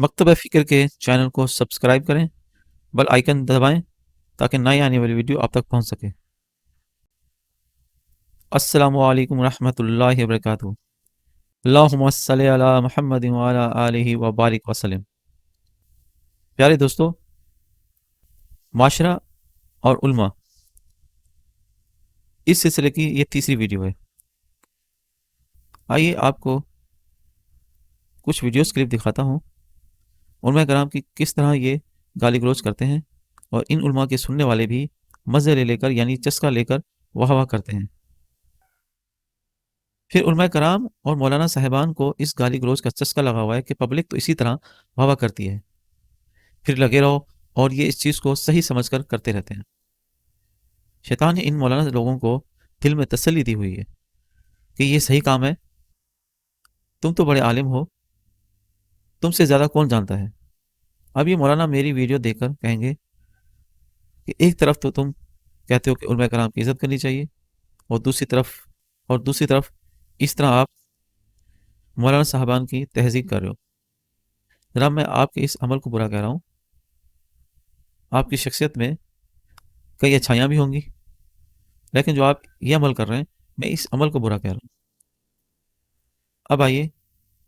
मकतब फ़िक्र के चैनल को सब्सक्राइब करें, बेल आइकन दबाएं ताकि नई आने वाली वीडियो आप तक पहुंच सके। अस्सलामु अलैकुम रहमतुल्लाहि व बरकातुहू। अल्लाहुम्मा सल्लि अला मुहम्मदिन व अला आलिहि व बारिक वसल्लम। प्यारे दोस्तों, माशरा और उल्मा, इस सिलसिले की ये तीसरी वीडियो है। आइए आपको कुछ वीडियोस क्लिप दिखाता हूँ उलमा कराम की किस तरह ये गाली गलौज करते हैं, और इन उलमा के सुनने वाले भी मज़े ले लेकर यानी चस्का लेकर वाह वाह करते हैं। फिर उलमा कराम और मौलाना साहिबान को इस गाली गलौज का चस्का लगा हुआ है कि पब्लिक तो इसी तरह वाह वाह करती है, फिर लगे रहो और ये इस चीज़ को सही समझकर करते रहते हैं। शैतान ने इन मौलाना लोगों को दिल में तसल्ली दी हुई है कि ये सही काम है, तुम तो बड़े आलिम हो, तुमसे ज़्यादा कौन जानता है। अब ये मौलाना मेरी वीडियो देखकर कहेंगे कि एक तरफ तो तुम कहते हो कि उलमा कराम की इज़्ज़त करनी चाहिए, और दूसरी तरफ इस तरह आप मौलाना साहबान की तहज़ीब कर रहे हो। जनाब, मैं आपके इस अमल को बुरा कह रहा हूँ। आपकी शख्सियत में कई अच्छाइयाँ भी होंगी, लेकिन जो आप ये अमल कर रहे हैं, मैं इस अमल को बुरा कह रहा हूँ। अब आइए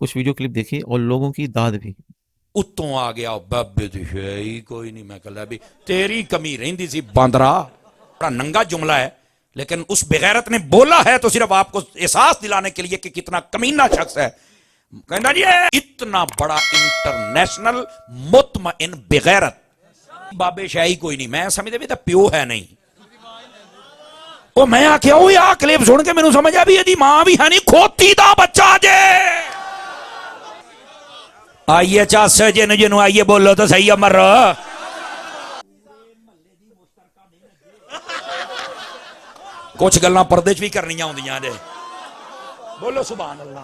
कुछ वीडियो क्लिप देखिए और लोगों की दाद भी। उत्तों आ गया बाबे दी ही कोई नहीं। मैं कहला भी तेरी कमी रहिंदी सी बांदरा। बड़ा नंगा जुमला है, लेकिन उस बेगैरत ने बोला है तो सिर्फ आपको एहसास दिलाने के लिए कि कितना कमीना शख्स है। कहना जी इतना बड़ा इंटरनेशनल मुतमइन बेगैरत बाबे शाही कोई नहीं। मैं समझदा भी तो प्यो है नहीं। ओ मैं आख्या ओ आ क्लिप सुन के मैनू समझ आ भी यदि मां भी है नहीं, खोती दा बच्चा जे। आइए चस जिन जिनू आइए बोलो तो सही अमर। कुछ गल्लां पर्दे च भी करनियां होंदियां ने। बोलो सुभान अल्लाह।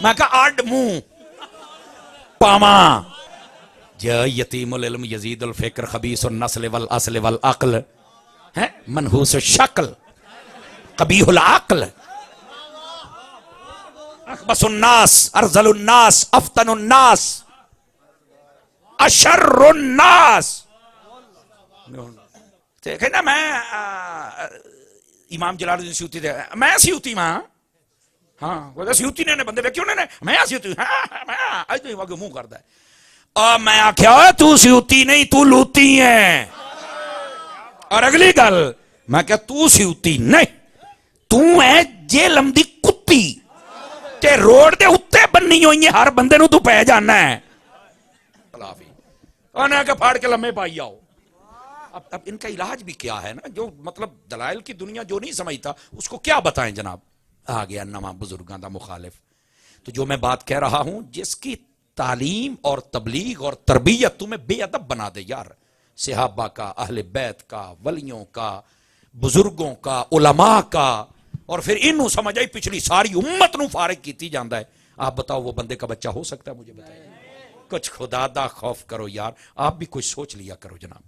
मैं कहा अड मुंह पावा ज यतीमुल इल्म यजीदुल फिक्र खबीसुन नस्ल वल अस्ल वल अक्ल है मनहूस शक्ल कबीहुल अक्ल अखबसुन नास अरजलुन नास अफ्तनुन नास अशर्रुन नास। कहना मैं इमाम जलालुद्दीन स्यूती दे मैं स्यूती मां। हाँ वो स्यूती ने बंदे वेखे उन्होंने मैं स्यूती। हाँ मैं आज तो वागे मुंह करदा है। और मैं आख्या तू स्यूती नहीं तू लूती है। और अगली गल मैं क्या तू स्यूती नहीं तू है जेलम दी कुत्ती ते रोड दे उत्ते बन्नी हुई है। हर बंदे नु तू पै जाना है। के फाड़ के लम्बे पाई आओ। अब इनका इलाज भी क्या है ना, जो मतलब दलाइल की दुनिया जो नहीं समझता उसको क्या बताएं जनाब। आ गया नवा बुजुर्गां दा मुखालिफ। तो जो मैं बात कह रहा हूं, जिसकी तालीम और तबलीग और तरबियत तुम्हें बेअदब बना दे यार, सहाबा का, अहले बैत का, वलियों का, बुजुर्गों का, उलमा का, और फिर इनू समझ आई पिछली सारी उम्मत नू फारिग कीती जांदा है। आप बताओ वो बंदे का बच्चा हो सकता है? मुझे बताइए। कुछ खुदा दा खौफ करो यार, आप भी कुछ सोच लिया करो जनाब।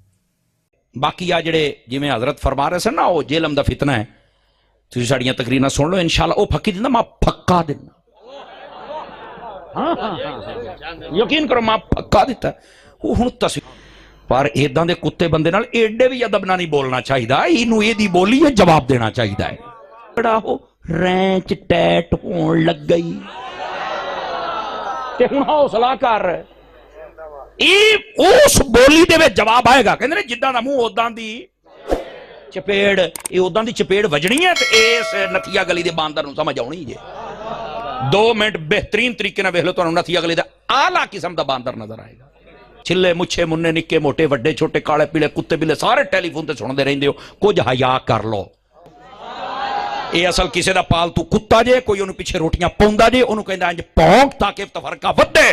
बाकी आ जड़े जिवें हजरत फरमा रहे सन ना, वो जेलम दा फितना है। तुसीं साड़ियां तकरीरां सुन लो, इंशाअल्लाह वो फक्की दिंदा, मैं फक्का दिंदा। हाँ यकीन करो मैं फक्का दिता। वो हुण तस्वीर पर इदां दे कुत्ते बंदे नाल एडे भी अदब नाल नहीं बोलना चाहिदा। इनू एदी बोली है जवाब देना चाहिदा है। बड़ा हो रैंच टैट होण लग गई ते हुण हौसला कर उस बोली दे विच जवाब आएगा। कहंदे ने जिद्दां दा मूंह उदां दी चपेड़, ये उदां दी चपेड़ वजनी है ते इस नथिया गली दे बांदर नूं समझ आउणी जे। 2 मिनट बेहतरीन तरीके नाल वेख लो, तुहानूं नथिया गली दा आला किस्म दा बांदर नजर आएगा। छिले मुच्छे मुन्ने निक्के मोटे वड्डे छोटे काले पीले कुत्ते बिल्ले सारे टेलीफोन ते सुनदे रहिंदे हो। कुछ हया कर लो। ये असल किसी दा पालतू कुत्ता जे, कोई उन्हें पीछे रोटियां पाउंदा जे, उन्होंने कहंदा इंज भौंक ताकि तफरका वधे।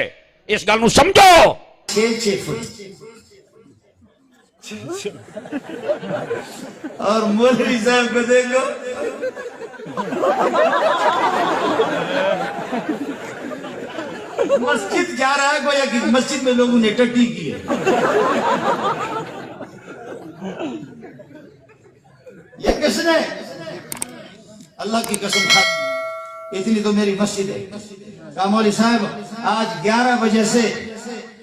इस गल नूं समझो। 6 फुट और मौलवी साहब को देखो मस्जिद जा रहा है, गोया कि मस्जिद में लोगों ने टट्टी की है। ये किसने? अल्लाह की कसम खा, इतनी तो मेरी मस्जिद है। मौलवी साहब आज 11 बजे से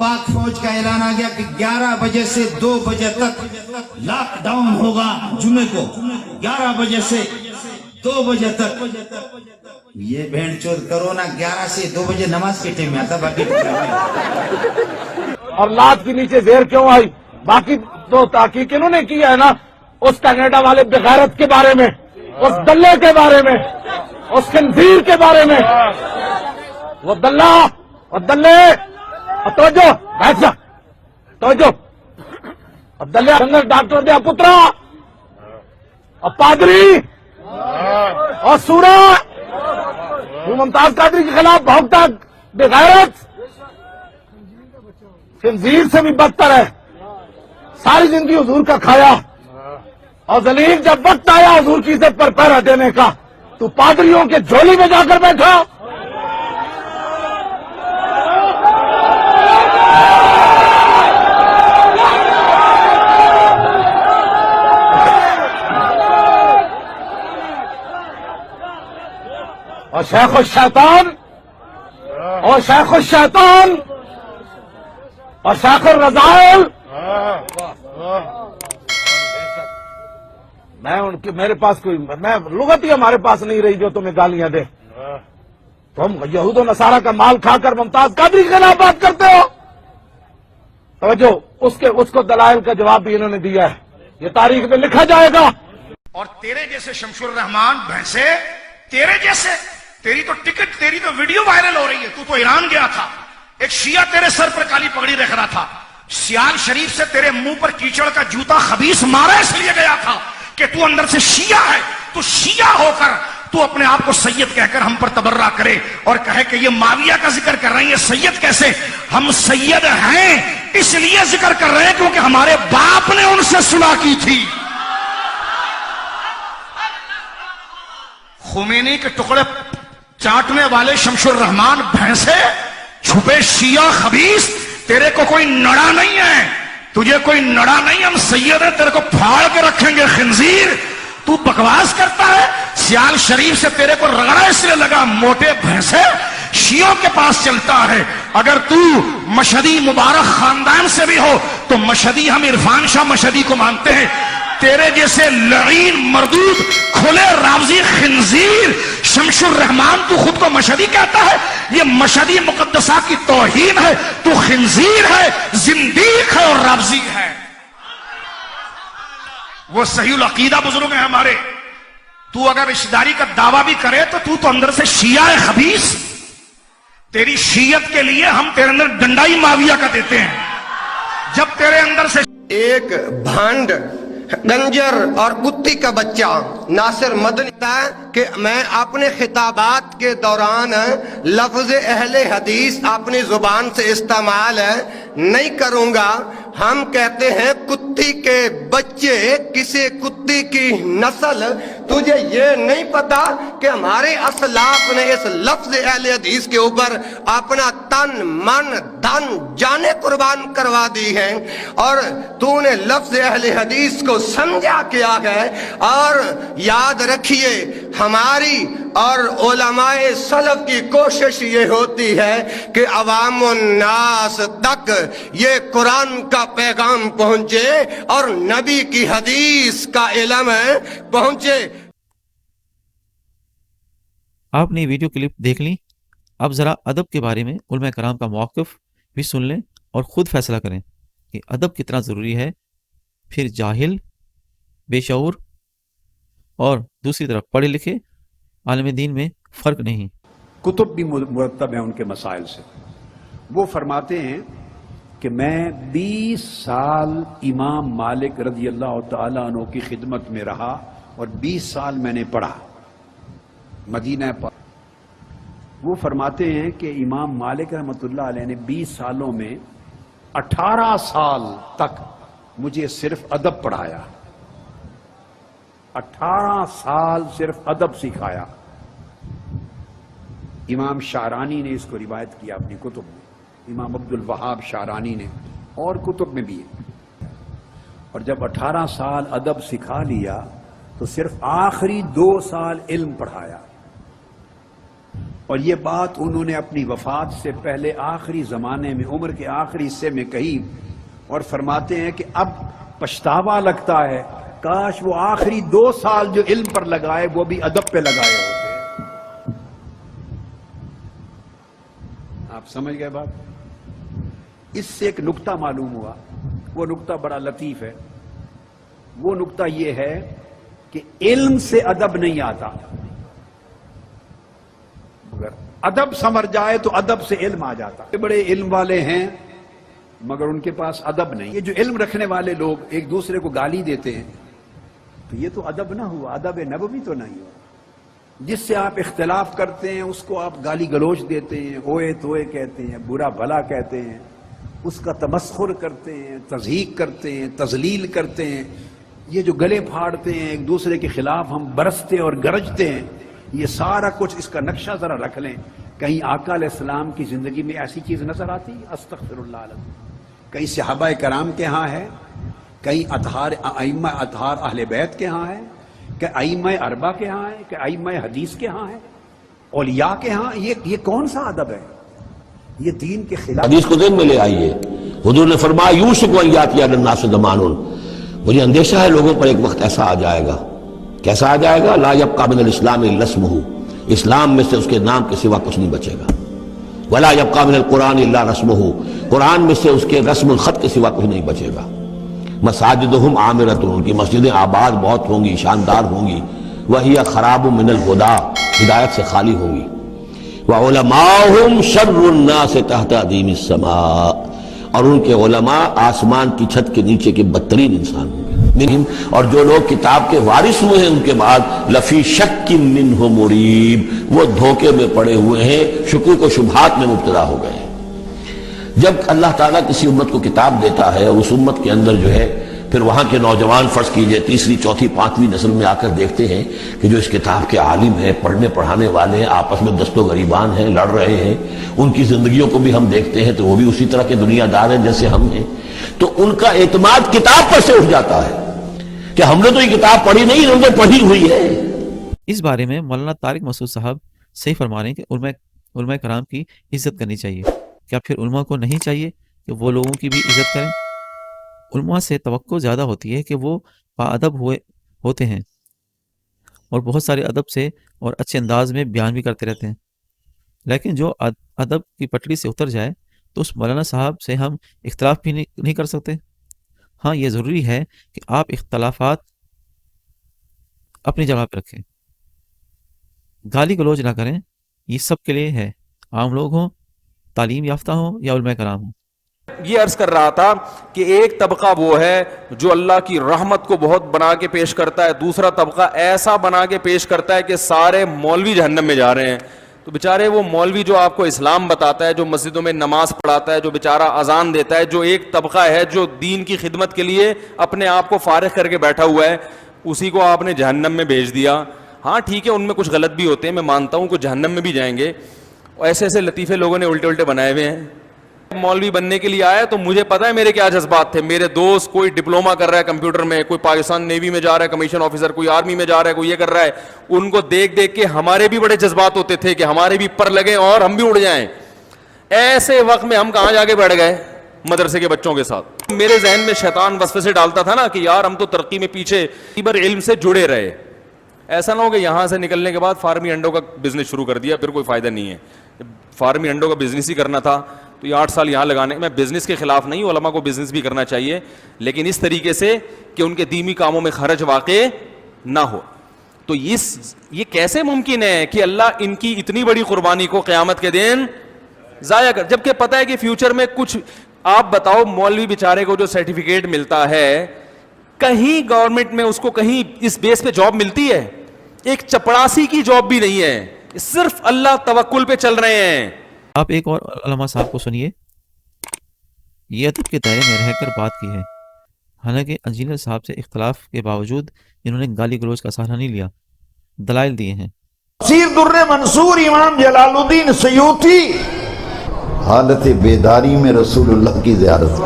पाक फौज का ऐलान आ गया कि 11 बजे से 2 बजे तक लॉकडाउन होगा। जुमे को 11 बजे से 2 बजे तक। ये भेड़चोद कोरोना 11 से 2 बजे नमाज के टाइम में आता, बाकी और लात के नीचे जेर क्यों आई? बाकी तो ताकीक इन्होंने किया है ना, उस कनाडा वाले बेगैरत के बारे में, उस दल्ले के बारे में, उस खंजीर के बारे में। वो दल्ला और दल्ले, तोजो बैठ जा, तोजो और दल्ले अंदर डॉक्टर दिया पुत्रा और पादरी और सूरा मुमताज कादरी के खिलाफ भौंकता बेगैरत खंजीर से भी बदतर है। सारी जिंदगी हुजूर का खाया और जलील जब वक्त आया हुजूर की इज्जत पर पहरा देने का, तू पादरियों के झोली में जाकर बैठा। और शेख शैतान और शेख शैतान और शेख रजाइल, मैं उनकी, मेरे पास कोई, मैं लुगत ही हमारे पास नहीं रही जो तुम्हें गालियां दे। तुम यहूद और नसारा का माल खाकर मुमताज कादरी के खिलाफ बात करते हो। तो जो उसको दलाइल का जवाब भी इन्होंने दिया है, ये तारीख में लिखा जाएगा। और तेरे जैसे शमशुर रहमान भैंसे, तेरे जैसे, तेरी तो टिकट, तेरी तो वीडियो वायरल हो रही है। तू तो ईरान गया था, एक शिया तेरे सर पर काली पगड़ी रख रहा था, सियाल शरीफ से तेरे मुंह पर कीचड़ का जूता खबीस मारा इसलिए गया था कि तू अंदर से शिया है। तू शिया होकर तू अपने आप को सैयद कहकर हम पर तबर्रा करे और कहे कि ये माविया का जिक्र कर रहे हैं, ये सैयद कैसे? हम सैयद हैं इसलिए जिक्र कर रहे हैं क्योंकि हमारे बाप ने उनसे सुलह की थी। खुमैनी के टुकड़े चाटने वाले शमशुर रहमान भैंसे, छुपे शिया खबीस, तेरे को कोई नड़ा नहीं है, तुझे कोई नड़ा नहीं। हम सैयद हैं, तेरे को फाड़ के रखेंगे खंजीर। तू बकवास करता है, सियाल शरीफ से तेरे को रगड़ा इसलिए लगा, मोटे भैंसे शियों के पास चलता है। अगर तू मशहदी मुबारक खानदान से भी हो तो मशहदी, हम इरफान शाह मशहदी को मानते हैं। तेरे जैसे लईन मरदूद खुले रावजी खंजीर शमशुर रहमान, तू खुद को मशहदी कहता है, ये मशहदी मुकद्दसा की तौहीन है। तू खंजीर है, जिंदीक है और रावजी है। वो सही अकीदा बुजुर्ग है हमारे। तू अगर रिश्तेदारी का दावा भी करे तो तू अंदर से शिया है खबीस। तेरी शीयत के लिए हम तेरे अंदर डंडाई माविया का देते हैं। जब तेरे अंदर से एक भांड, गंजर और कुत्ती का बच्चा नासिर मदनी कि मैं अपने खिताबात के दौरान लफ्ज अहले हदीस अपनी जुबान से इस्तेमाल नहीं करूंगा। हम कहते हैं कुत्ती के बच्चे, किसी कुत्ती की नस्ल। तुझे ये नहीं पता कि हमारे असलाफ ने इस लफ्ज अहले हदीस के ऊपर अपना तन मन धन जाने कुर्बान करवा दी है। और तूने लफ्ज अहले हदीस को समझा क्या है। और याद रखिए, हमारी और उलमाए सलफ की कोशिश ये होती है कि अवामुन नास तक ये कुरान का पैगाम पहुंचे और नबी की हदीस का इल्म पहुंचे। आपने ये वीडियो क्लिप देख ली। अब ज़रा अदब के बारे में उलमा कराम का मौक़िफ़ भी सुन लें और ख़ुद फैसला करें कि अदब कितना ज़रूरी है। फिर जाहिल, बेशऊर और दूसरी तरफ पढ़े लिखे आलिम दीन में फ़र्क नहीं। कुतुब भी मुरतब हैं उनके मसाइल से। वो फरमाते हैं कि मैं 20 साल इमाम मालिक रज़ी अल्लाह तआला अन्हु की खिदमत में रहा और 20 साल मैंने पढ़ा मदीना पर। वो फरमाते हैं कि इमाम मालिक रहमतुल्लाह अलैह ने 20 सालों में 18 साल तक मुझे सिर्फ अदब पढ़ाया। 18 साल सिर्फ अदब सिखाया। इमाम शारानी ने इसको रिवायत किया अपनी कुतुब में, इमाम अब्दुल वहाब शारानी ने, और कुतुब में भी है। और जब 18 साल अदब सिखा लिया तो सिर्फ आखिरी 2 साल इल्म पढ़ाया। اور یہ بات انہوں نے اپنی وفات سے پہلے آخری زمانے میں عمر کے آخری حصے میں کہی، اور فرماتے ہیں کہ اب پچھتاوا لگتا ہے، کاش وہ آخری 2 سال جو علم پر لگائے وہ بھی ادب پہ لگائے ہوتے۔ آپ سمجھ گئے بات؟ اس سے ایک نکتہ معلوم ہوا، وہ نکتہ بڑا لطیف ہے۔ وہ نکتہ یہ ہے کہ علم سے ادب نہیں آتا، اگر ادب سمجھ جائے تو ادب سے علم آ جاتا۔ بڑے علم والے ہیں مگر ان کے پاس ادب نہیں۔ یہ جو علم رکھنے والے لوگ ایک دوسرے کو گالی دیتے ہیں تو یہ تو ادب نہ ہوا، ادب نبوی تو نہیں ہوا۔ جس سے آپ اختلاف کرتے ہیں اس کو آپ گالی گلوچ دیتے ہیں، اوئے توئے کہتے ہیں، برا بھلا کہتے ہیں، اس کا تمسخر کرتے ہیں، تضحیک کرتے ہیں، تذلیل کرتے ہیں، یہ جو گلے پھاڑتے ہیں ایک دوسرے کے خلاف ہم برستے اور گرجتے ہیں، یہ سارا کچھ اس کا نقشہ ذرا رکھ لیں۔ کہیں آقا علیہ السلام کی زندگی میں ایسی چیز نظر آتی؟ استغفر اللہ علیہ، کہیں صحابہ کرام کے ہاں ہے، کہیں ائمہ اطہار اہل بیت کے ہاں ہے، کہ ائمہ اربعہ کے ہاں ہے، کہ ائمہ حدیث کے ہاں ہے، اولیاء کے ہاں؟ یہ کون سا ادب ہے؟ یہ دین کے خلاف۔ حدیث کو ذہن میں لے آئیے، حضور نے فرمایا یوشک ان یاتی علی الناس زمان، مجھے اندیشہ ہے لوگوں پر ایک وقت ایسا آ جائے گا۔ کیسا آ جائے گا؟ لا یبقى من الاسلام الا اسمہ، اسلام میں سے اس کے نام کے سوا کچھ نہیں بچے گا۔ ولا یبقى من القرآن الا رسمہ، قرآن میں سے اس کے رسم الخط کے سوا کچھ نہیں بچے گا۔ مساجدہم عامرۃ، ان کی مسجدیں آباد بہت ہوں گی، شاندار ہوں گی، وہی خراب من الہدیٰ، ہدایت سے خالی ہوں گی۔ وعلماؤہم شر الناس تحت عظیم السماء، اور ان کے علماء آسمان کی چھت کے نیچے کے بدترین انسان ہوں گے۔ اور جو لوگ کتاب کے وارث ہوئے ہیں ان کے بعد لفی شک منہ مریب، وہ دھوکے میں پڑے ہوئے ہیں، شکوک و شبہات میں مبتلا ہو گئے ہیں۔ جب اللہ تعالیٰ کسی امت کو کتاب دیتا ہے، اس امت کے اندر جو ہے پھر وہاں کے نوجوان فرض کیجئے تیسری چوتھی پانچویں نسل میں آ کر دیکھتے ہیں کہ جو اس کتاب کے عالم ہیں، پڑھنے پڑھانے والے ہیں، آپس میں دست و گریبان ہیں، لڑ رہے ہیں، ان کی زندگیوں کو بھی ہم دیکھتے ہیں تو وہ بھی اسی طرح کے دنیا دار ہیں جیسے ہم ہیں، تو ان کا اعتماد کتاب پر سے اٹھ جاتا ہے کہ ہم نے تو یہ کتاب پڑھی نہیں، ہم نے پڑھی ہوئی ہے۔ اس بارے میں مولانا طارق مسعود صاحب صحیح فرما رہے ہیں کہ علماء کرام کی عزت کرنی چاہیے۔ کیا پھر علماء کو نہیں چاہیے کہ وہ لوگوں کی بھی عزت کریں؟ علماء سے توقع زیادہ ہوتی ہے کہ وہ باادب ہوتے ہیں اور بہت سارے ادب سے اور اچھے انداز میں بیان بھی کرتے رہتے ہیں، لیکن جو ادب کی پٹڑی سے اتر جائے تو اس مولانا صاحب سے ہم اختلاف بھی نہیں کر سکتے۔ ہاں، یہ ضروری ہے کہ آپ اختلافات اپنی جگہ پہ رکھیں، گالی گلوچ نہ کریں، یہ سب کے لیے ہے، عام لوگ ہوں، تعلیم یافتہ ہوں یا علماء کرام ہوں۔ یہ عرض کر رہا تھا کہ ایک طبقہ وہ ہے جو اللہ کی رحمت کو بہت بنا کے پیش کرتا ہے، دوسرا طبقہ ایسا بنا کے پیش کرتا ہے کہ سارے مولوی جہنم میں جا رہے ہیں۔ تو بیچارے وہ مولوی جو آپ کو اسلام بتاتا ہے، جو مسجدوں میں نماز پڑھاتا ہے، جو بیچارہ اذان دیتا ہے، جو ایک طبقہ ہے جو دین کی خدمت کے لیے اپنے آپ کو فارغ کر کے بیٹھا ہوا ہے، اسی کو آپ نے جہنم میں بھیج دیا۔ ہاں ٹھیک ہے، ان میں کچھ غلط بھی ہوتے ہیں، میں مانتا ہوں کہ جہنم میں بھی جائیں گے، ایسے ایسے لطیفے لوگوں نے الٹے بنائے ہوئے ہیں۔ مولوی بننے کے لیے آیا تو مجھے پتا ہے میرے کیا جذبات تھے۔ میرے دوست کوئی ڈپلوما کر رہا ہے کمپیوٹر میں، کوئی پاکستان نیوی میں جا رہا ہے کمیشن آفیسر، کوئی آرمی میں جا رہا ہے، کوئی یہ کر رہا ہے، ان کو دیکھ دیکھ کے ہمارے بھی بڑے جذبات ہوتے تھے کہ ہمارے بھی پر لگیں اور ہم بھی اڑ جائیں۔ ایسے وقت میں ہم کہاں جا کے بیٹھ گئے مدرسے کے بچوں کے ساتھ۔ میرے ذہن میں شیطان وسوسے ڈالتا تھا نا کہ یار ہم تو ترقی میں پیچھے، علم سے جڑے رہے، ایسا نہ ہو کہ یہاں سے نکلنے کے بعد فارمی انڈوں کا بزنس شروع کر دیا، پھر کوئی فائدہ نہیں ہے۔ فارمی انڈوں کا بزنس ہی کرنا تھا تو یہ 8 سال یہاں لگانے، میں بزنس کے خلاف نہیں، علماء کو بزنس بھی کرنا چاہیے، لیکن اس طریقے سے کہ ان کے دینی کاموں میں خرچ واقع نہ ہو۔ تو یہ کیسے ممکن ہے کہ اللہ ان کی اتنی بڑی قربانی کو قیامت کے دن ضائع کر، جبکہ پتہ ہے کہ فیوچر میں کچھ، آپ بتاؤ مولوی بیچارے کو جو سرٹیفکیٹ ملتا ہے کہیں گورنمنٹ میں اس کو کہیں اس بیس پہ جاب ملتی ہے؟ ایک چپڑاسی کی جاب بھی نہیں ہے، صرف اللہ توکل پہ چل رہے ہیں۔ آپ ایک اور علماء صاحب کو سنیے، یہ ادب کے دائرے میں رہ کر بات کی ہے، حالانکہ انجینئر صاحب سے اختلاف کے باوجود انہوں نے گالی گلوچ کا سہارا نہیں لیا، دلائل دیے ہیں۔ تفسیر در منصور امام جلال الدین سیوطی، حالت بیداری میں رسول اللہ کی زیارت،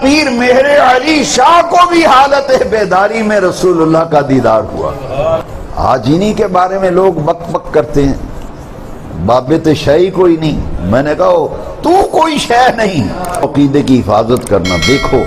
پیر مہر علی شاہ کو بھی حالت بیداری میں رسول اللہ کا دیدار ہوا۔ آج انہی کے بارے میں لوگ بک بک کرتے ہیں، بابے تو شے ہی کوئی نہیں. میں نے کہا تو کوئی شے نہیں. عقیدے کی حفاظت کرنا. دیکھو